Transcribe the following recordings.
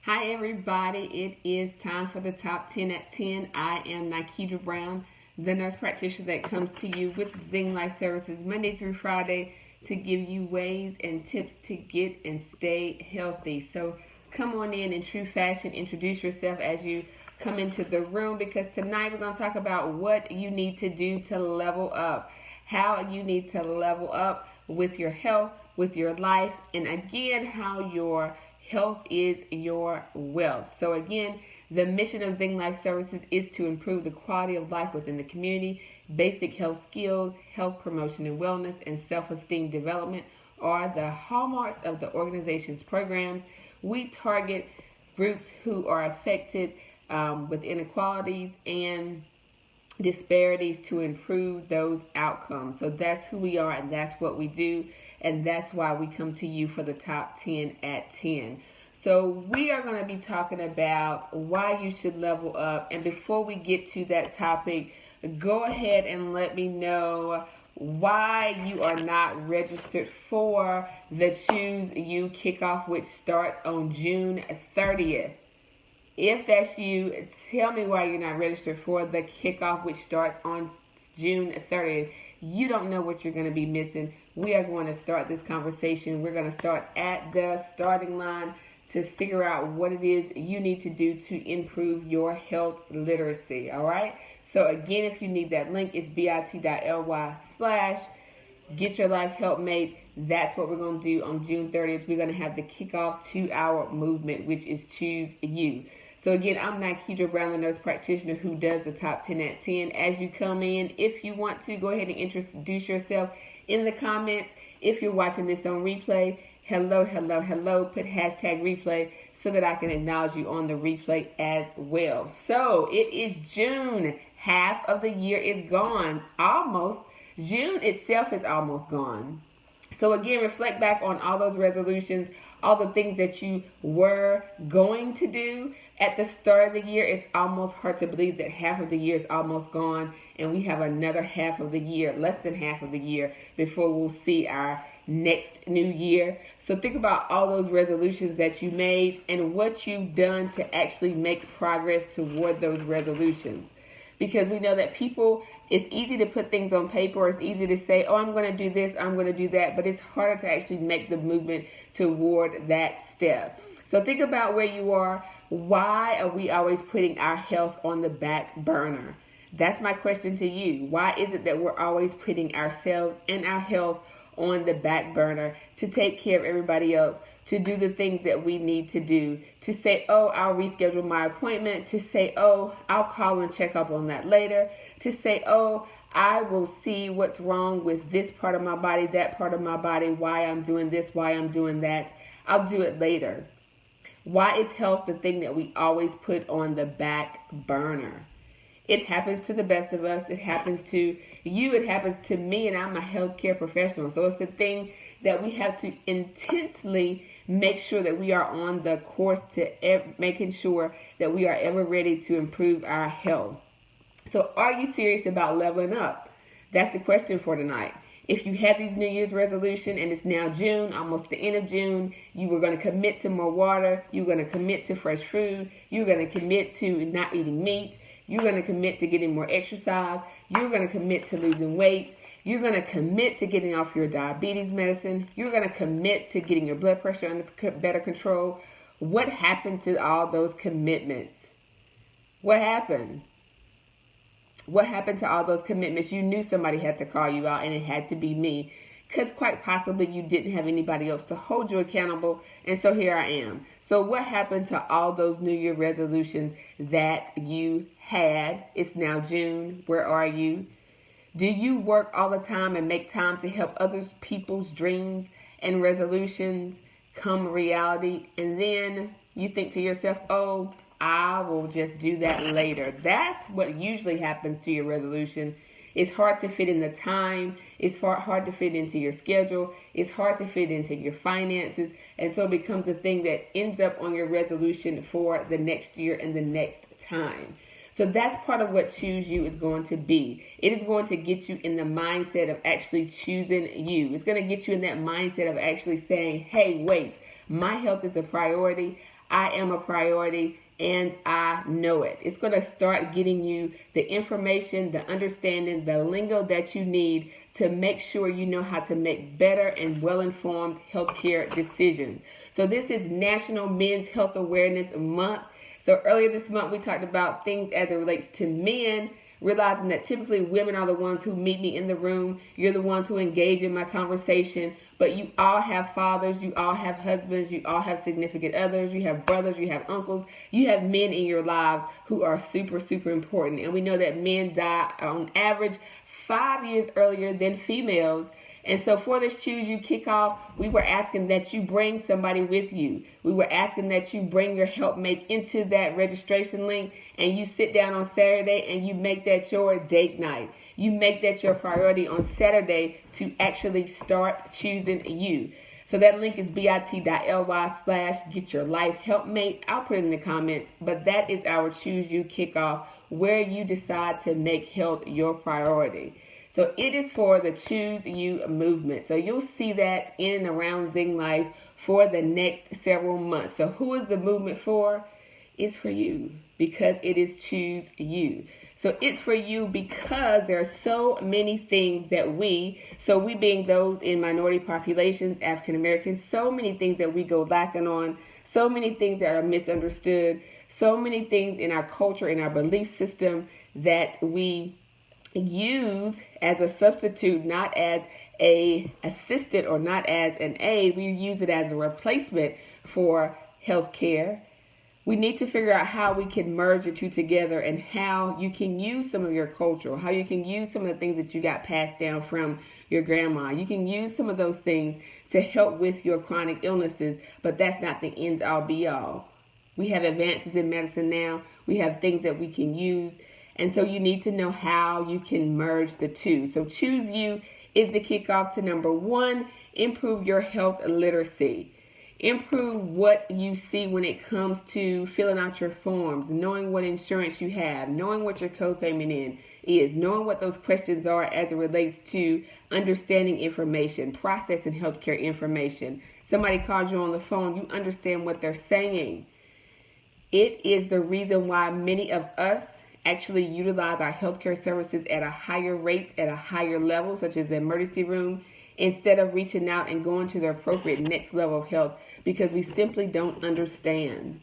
Hi, everybody. It is time for the top 10 at 10. I am Nikita Brown, the nurse practitioner that comes to you with Zing Life Services Monday through Friday to give you ways and tips to get and stay healthy. So come on in true fashion, introduce yourself as you come into the room, because tonight we're going to talk about what you need to do to level up, how you need to level up with your health, with your life, and again, how your health is your wealth. So again, the mission of Zing Life Services is to improve the quality of life within the community. Basic health skills, health promotion and wellness, and self-esteem development are the hallmarks of the organization's programs. We target groups who are affected with inequalities and disparities to improve those outcomes. So that's who we are, and that's what we do, and that's why we come to you for the top 10 at 10. So we are going to be talking about why you should level up. And before we get to that topic, go ahead and let me know why you are not registered for the Choose You kickoff, which starts on June 30th. If that's you, tell me why you're not registered for the kickoff, which starts on June 30th. You don't know what you're going to be missing. We are going to start this conversation. We're going to start at the starting line to figure out what it is you need to do to improve your health literacy. All right? So again, if you need that link, it's bit.ly/Get Your Life Helpmate. That's what we're going to do on June 30th. We're going to have the kickoff 2-hour movement, which is Choose You. So again, I'm Nikita Brown, the nurse practitioner who does the top 10 at 10. As you come in, if you want to, go ahead and introduce yourself in the comments. If you're watching this on replay, hello, put hashtag replay so that I can acknowledge you on the replay as well. So it is June. Half of the year is gone. Almost. June itself is almost gone. So again, reflect back on all those resolutions, all the things that you were going to do at the start of the year. It's almost hard to believe that half of the year is almost gone, and we have another half of the year, less than half of the year, before we'll see our next new year. So think about all those resolutions that you made and what you've done to actually make progress toward those resolutions. Because we know that it's easy to put things on paper. It's easy to say, oh, I'm going to do this, I'm going to do that. But it's harder to actually make the movement toward that step. So think about where you are. Why are we always putting our health on the back burner? That's my question to you. Why is it that we're always putting ourselves and our health on the back burner to take care of everybody else, to do the things that we need to do, to say, oh, I'll reschedule my appointment, to say, oh, I'll call and check up on that later, to say, oh, I will see what's wrong with this part of my body, that part of my body, why I'm doing this, why I'm doing that. I'll do it later. Why is health the thing that we always put on the back burner? It happens to the best of us. It happens to you. It happens to me, and I'm a healthcare professional. So it's the thing that we have to intensely make sure that we are on the course to making sure that we are ever ready to improve our health. So are you serious about leveling up? That's the question for tonight. If you had these New Year's resolutions and it's now June, almost the end of June, you were going to commit to more water, you're going to commit to fresh food, you're going to commit to not eating meat, you're going to commit to getting more exercise, you're going to commit to losing weight, you're going to commit to getting off your diabetes medicine, you're going to commit to getting your blood pressure under better control. What happened to all those commitments? What happened? What happened to all those commitments? You knew somebody had to call you out, and it had to be me, because quite possibly you didn't have anybody else to hold you accountable, and so here I am. So what happened to all those New Year resolutions that you had? It's now June. Where are you? Do you work all the time and make time to help other people's dreams and resolutions come reality, and then you think to yourself, oh, I will just do that later? That's what usually happens to your resolution. It's hard to fit in the time. It's hard to fit into your schedule. It's hard to fit into your finances. And so it becomes a thing that ends up on your resolution for the next year and the next time. So that's part of what Choose You is going to be. It is going to get you in the mindset of actually choosing you. It's going to get you in that mindset of actually saying, hey, wait, my health is a priority. I am a priority and I know it. It's going to start getting you the information, the understanding, the lingo that you need to make sure you know how to make better and well-informed healthcare decisions. So this is National Men's Health Awareness Month. So earlier this month, we talked about things as it relates to men, realizing that typically women are the ones who meet me in the room. You're the ones who engage in my conversation. But you all have fathers, you all have husbands, you all have significant others, you have brothers, you have uncles, you have men in your lives who are super, super important. And we know that men die on average 5 years earlier than females. And so for this Choose You kickoff, we were asking that you bring somebody with you. We were asking that you bring your helpmate into that registration link, and you sit down on Saturday and you make that your date night. You make that your priority on Saturday to actually start choosing you. So that link is bit.ly/getyourlifehelpmate. I'll put it in the comments, but that is our Choose You kickoff, where you decide to make health your priority. So it is for the Choose You movement. So you'll see that in and around Zing Life for the next several months. So who is the movement for? It's for you, because it is Choose You. So it's for you because there are so many things that we being those in minority populations, African Americans, so many things that we go lacking on, so many things that are misunderstood, so many things in our culture, in our belief system that we use as a substitute, not as a assistant or not as an aid. We use it as a replacement for healthcare. We need to figure out how we can merge the two together, and how you can use some of your culture, how you can use some of the things that you got passed down from your grandma. You can use some of those things to help with your chronic illnesses, but that's not the end all be all. We have advances in medicine now. We have things that we can use. And so you need to know how you can merge the two. So Choose You is the kickoff to number 1, improve your health literacy. Improve what you see when it comes to filling out your forms, knowing what insurance you have, knowing what your copayment is, knowing what those questions are as it relates to understanding information, processing healthcare information. Somebody calls you on the phone, you understand what they're saying. It is the reason why many of us actually utilize our healthcare services at a higher rate, at a higher level, such as the emergency room, instead of reaching out and going to the appropriate next level of health, because we simply don't understand.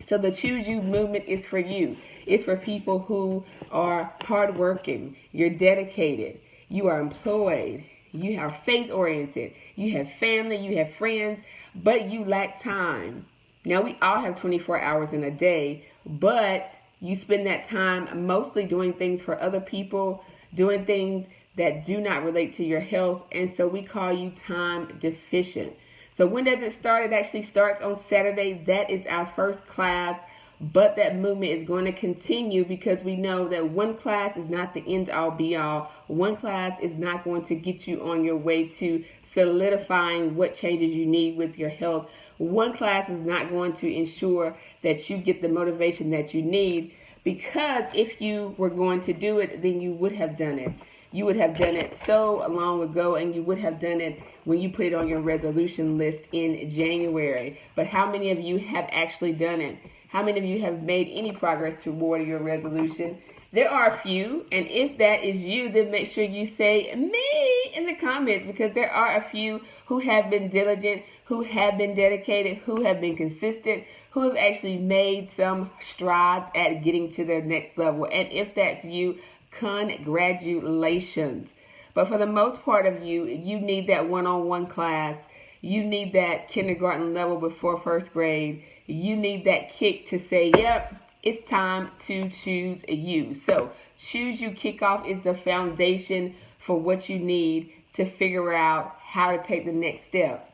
So the Choose You movement is for you. It's for people who are hardworking, you're dedicated, you are employed, you are faith-oriented, you have family, you have friends, but you lack time. Now, we all have 24 hours in a day, but you spend that time mostly doing things for other people, doing things that do not relate to your health, and so we call you time deficient. So when does it start? It actually starts on Saturday. That is our first class, but that movement is going to continue, because we know that one class is not the end all be all. One class is not going to get you on your way to solidifying what changes you need with your health. One class is not going to ensure that you get the motivation that you need, because if you were going to do it, then you would have done it. You would have done it so long ago, and you would have done it when you put it on your resolution list in January. But how many of you have actually done it? How many of you have made any progress toward your resolution? There are a few, and if that is you, then make sure you say me in the comments, because there are a few who have been diligent, who have been dedicated, who have been consistent, who have actually made some strides at getting to their next level. And if that's you, congratulations. But for the most part of you, you need that one-on-one class. You need that kindergarten level before first grade. You need that kick to say, yep, it's time to choose you. So Choose You kickoff is the foundation for what you need to figure out how to take the next step,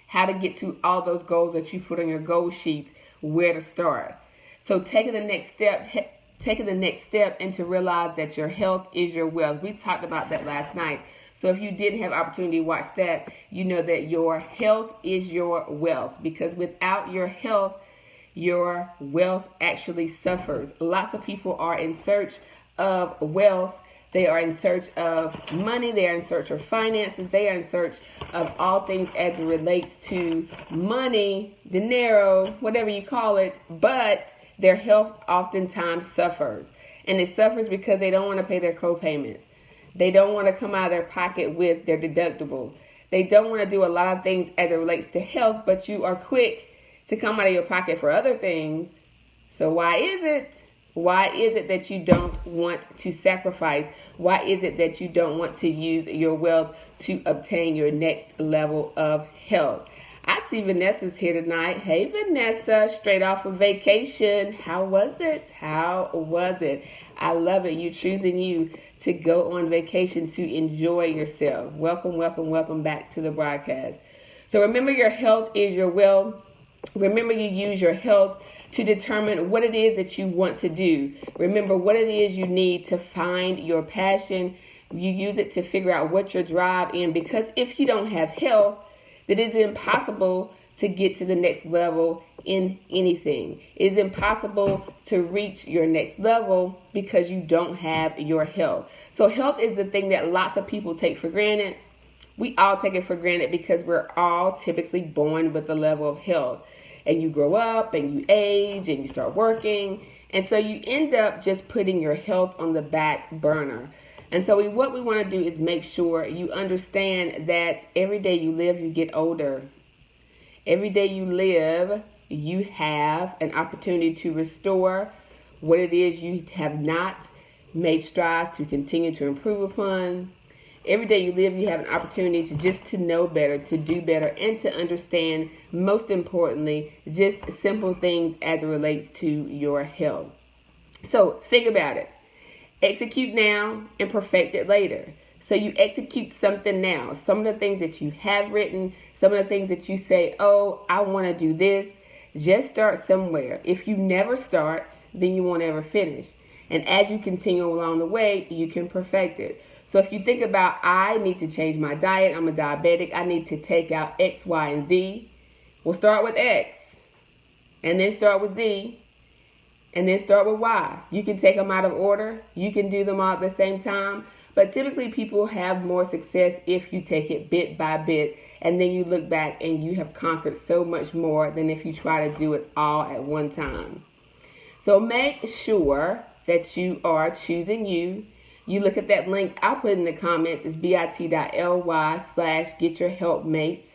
how to get to all those goals that you put on your goal sheet, where to start. So taking the next step and to realize that your health is your wealth. We talked about that last night. So if you didn't have opportunity to watch that, you know that your health is your wealth, because without your health, your wealth actually suffers. Lots of people are in search of wealth, They are in search of money. They are in search of finances. They are in search of all things as it relates to money, dinero, whatever you call it. But their health oftentimes suffers. And it suffers because they don't want to pay their co-payments. They don't want to come out of their pocket with their deductible. They don't want to do a lot of things as it relates to health, but you are quick to come out of your pocket for other things. So why is it? Why is it that you don't want to sacrifice? Why is it that you don't want to use your wealth to obtain your next level of health? I see Vanessa's here tonight. Hey, Vanessa, straight off of vacation. How was it? How was it? I love it. You choosing you to go on vacation to enjoy yourself. Welcome, welcome, welcome back to the broadcast. So remember, your health is your wealth. Remember, you use your health to determine what it is that you want to do. Remember what it is you need to find your passion. You use it to figure out what your drive is, because if you don't have health, it is impossible to get to the next level in anything. It is impossible to reach your next level because you don't have your health. So health is the thing that lots of people take for granted. We all take it for granted because we're all typically born with a level of health. And you grow up and you age and you start working. And so you end up just putting your health on the back burner. And so what we want to do is make sure you understand that every day you live, you get older. Every day you live, you have an opportunity to restore what it is you have not made strides to continue to improve upon. Every day you live, you have an opportunity to know better, to do better, and to understand, most importantly, just simple things as it relates to your health. So think about it. Execute now and perfect it later. So you execute something now. Some of the things that you have written, some of the things that you say, oh, I want to do this. Just start somewhere. If you never start, then you won't ever finish. And as you continue along the way, you can perfect it. So if you think about, I need to change my diet, I'm a diabetic, I need to take out X, Y, and Z. Well, start with X, and then start with Z, and then start with Y. You can take them out of order. You can do them all at the same time. But typically people have more success if you take it bit by bit, and then you look back and you have conquered so much more than if you try to do it all at one time. So make sure that you are choosing you. You look at that link I'll put in the comments. It's bit.ly/get your helpmate,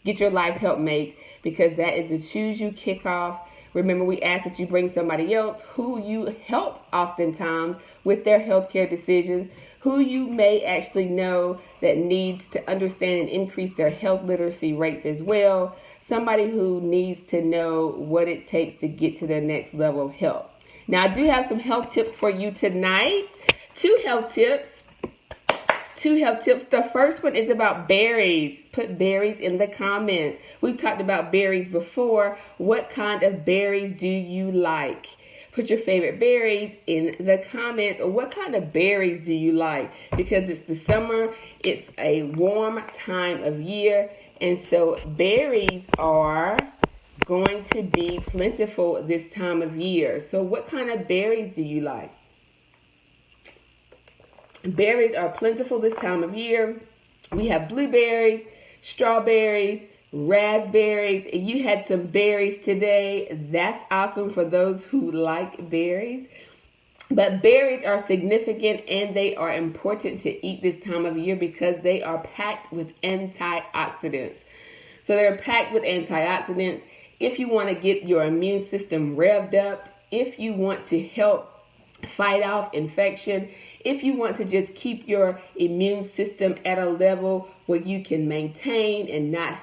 get your life helpmate, because that is the Choose You kickoff. Remember, we ask that you bring somebody else who you help oftentimes with their healthcare decisions, who you may actually know that needs to understand and increase their health literacy rates as well. Somebody who needs to know what it takes to get to their next level of health. Now, I do have some health tips for you tonight. Two health tips. The first one is about berries. Put berries in the comments. We've talked about berries before. What kind of berries do you like? Put your favorite berries in the comments. Or what kind of berries do you like? Because it's the summer. It's a warm time of year. And so berries are going to be plentiful this time of year. So what kind of berries do you like? Berries are plentiful this time of year. We have blueberries, strawberries, raspberries. You had some berries today. That's awesome for those who like berries. But berries are significant and they are important to eat this time of year because they are packed with antioxidants. So they're packed with antioxidants. If you want to get your immune system revved up, if you want to help fight off infection, if you want to just keep your immune system at a level where you can maintain and not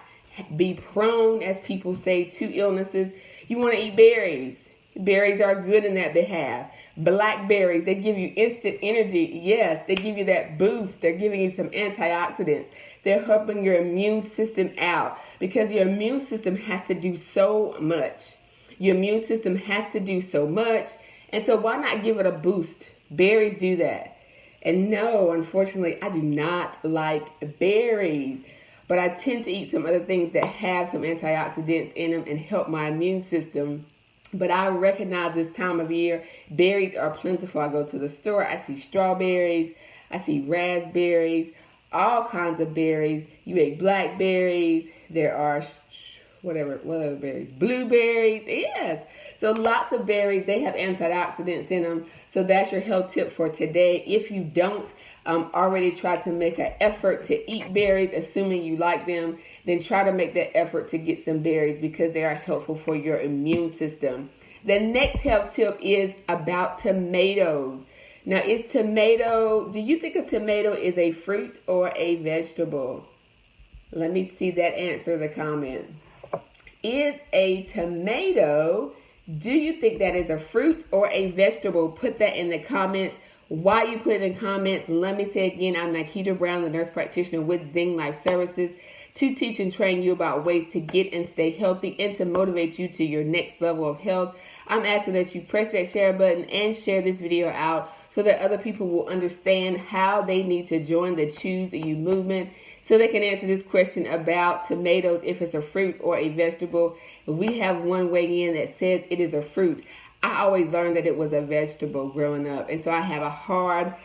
be prone, as people say, to illnesses, you want to eat berries. Berries are good in that behalf. Blackberries, they give you instant energy. Yes, they give you that boost. They're giving you some antioxidants. They're helping your immune system out because your immune system has to do so much. Your immune system has to do so much. And so why not give it a boost? Berries do that. And no, unfortunately, I do not like berries. But I tend to eat some other things that have some antioxidants in them and help my immune system. But I recognize this time of year, berries are plentiful. I go to the store, I see strawberries, I see raspberries, all kinds of berries. You ate blackberries. There are what other berries? Blueberries. Yes. So lots of berries. They have antioxidants in them. So that's your health tip for today. If you don't already try to make an effort to eat berries, assuming you like them, then try to make that effort to get some berries because they are helpful for your immune system. The next health tip is about tomatoes. Now, do you think a tomato is a fruit or a vegetable? Let me see that answer in the comment. Is a tomato, do you think that is a fruit or a vegetable? Put that in the comments. While you put it in comments, let me say again, I'm Nikita Brown, the nurse practitioner with Zing Life Services, to teach and train you about ways to get and stay healthy and to motivate you to your next level of health. I'm asking that you press that share button and share this video out so that other people will understand how they need to join the Choose You movement so they can answer this question about tomatoes, if it's a fruit or a vegetable. We have one weigh in that says it is a fruit. I always learned that it was a vegetable growing up, and so I have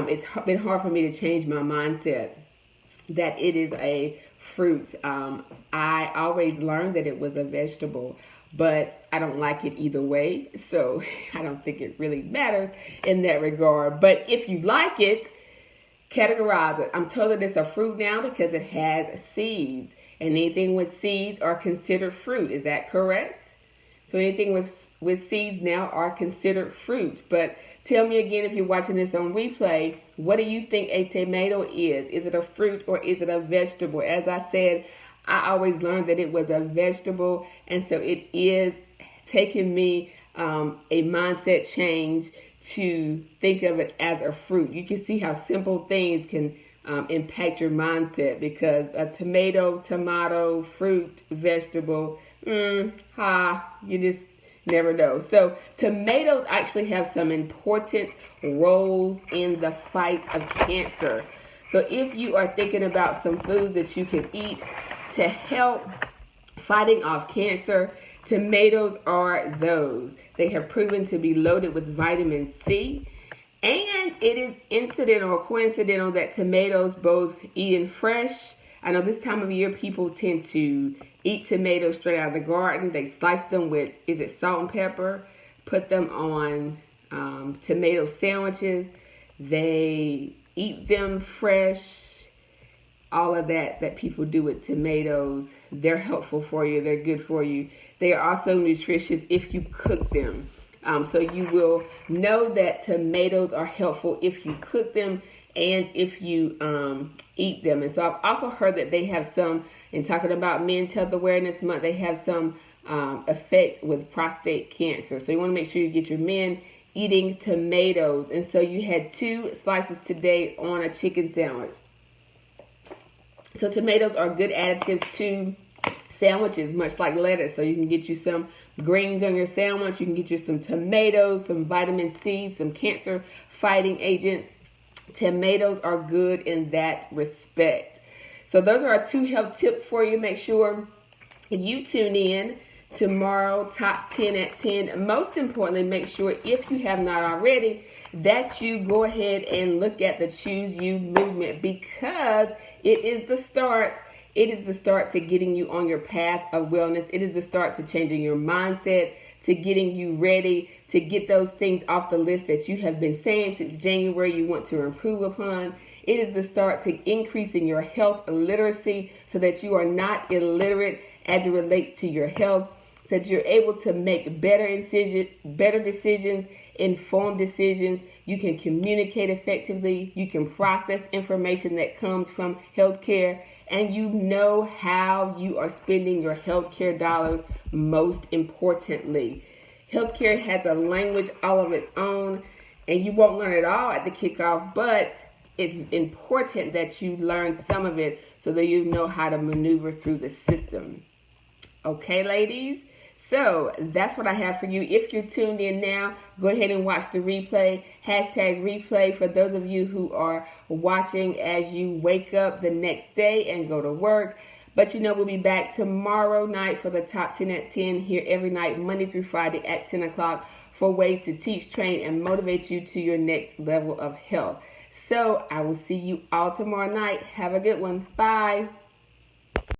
it's been hard for me to change my mindset that it is a fruit. I always learned that it was a vegetable, but I don't like it either way, so I don't think it really matters in that regard. But if you like it, categorize it. I'm told that it's a fruit now because it has seeds, and anything with seeds are considered fruit. Is that correct? So anything with seeds now are considered fruit. But tell me again, if you're watching this on replay, what do you think a tomato is? Is it a fruit or is it a vegetable? As I said, I always learned that it was a vegetable, and so it is taking me a mindset change to think of it as a fruit. You can see how simple things can impact your mindset, because a tomato, fruit, vegetable, you just never know. So tomatoes actually have some important roles in the fight of cancer. So if you are thinking about some foods that you can eat to help fighting off cancer, tomatoes are those. They have proven to be loaded with vitamin C. And it is incidental or coincidental that tomatoes, both eaten fresh, I know this time of year people tend to eat tomatoes straight out of the garden. They slice them with, salt and pepper, put them on tomato sandwiches. They eat them fresh. All of that people do with tomatoes, they're helpful for you. They're good for you. They are also nutritious if you cook them. So you will know that tomatoes are helpful if you cook them and if you eat them. And so I've also heard that they have some, in talking about Men's Health Awareness Month, they have some effect with prostate cancer. So you want to make sure you get your men eating tomatoes. And so you had 2 slices today on a chicken sandwich. So tomatoes are good additives to sandwiches, much like lettuce. So you can get you some greens on your sandwich. You can get you some tomatoes, some vitamin C, some cancer fighting agents. Tomatoes are good in that respect. So those are our 2 health tips for you. Make sure you tune in tomorrow, Top 10 at 10. Most importantly, make sure, if you have not already, that you go ahead and look at the Choose You movement, because it is the start. It is the start to getting you on your path of wellness. It is the start to changing your mindset, to getting you ready to get those things off the list that you have been saying since January you want to improve upon. It is the start to increasing your health literacy so that you are not illiterate as it relates to your health, so that you're able to make better decisions, informed decisions. You can communicate effectively. You can process information that comes from healthcare, and you know how you are spending your healthcare dollars most importantly. Healthcare has a language all of its own, and you won't learn it all at the kickoff, but it's important that you learn some of it so that you know how to maneuver through the system. Okay, ladies? So that's what I have for you. If you're tuned in now, go ahead and watch the replay. #replay for those of you who are watching as you wake up the next day and go to work. But you know, we'll be back tomorrow night for the Top 10 at 10 here every night, Monday through Friday at 10 o'clock, for ways to teach, train, and motivate you to your next level of health. So I will see you all tomorrow night. Have a good one. Bye.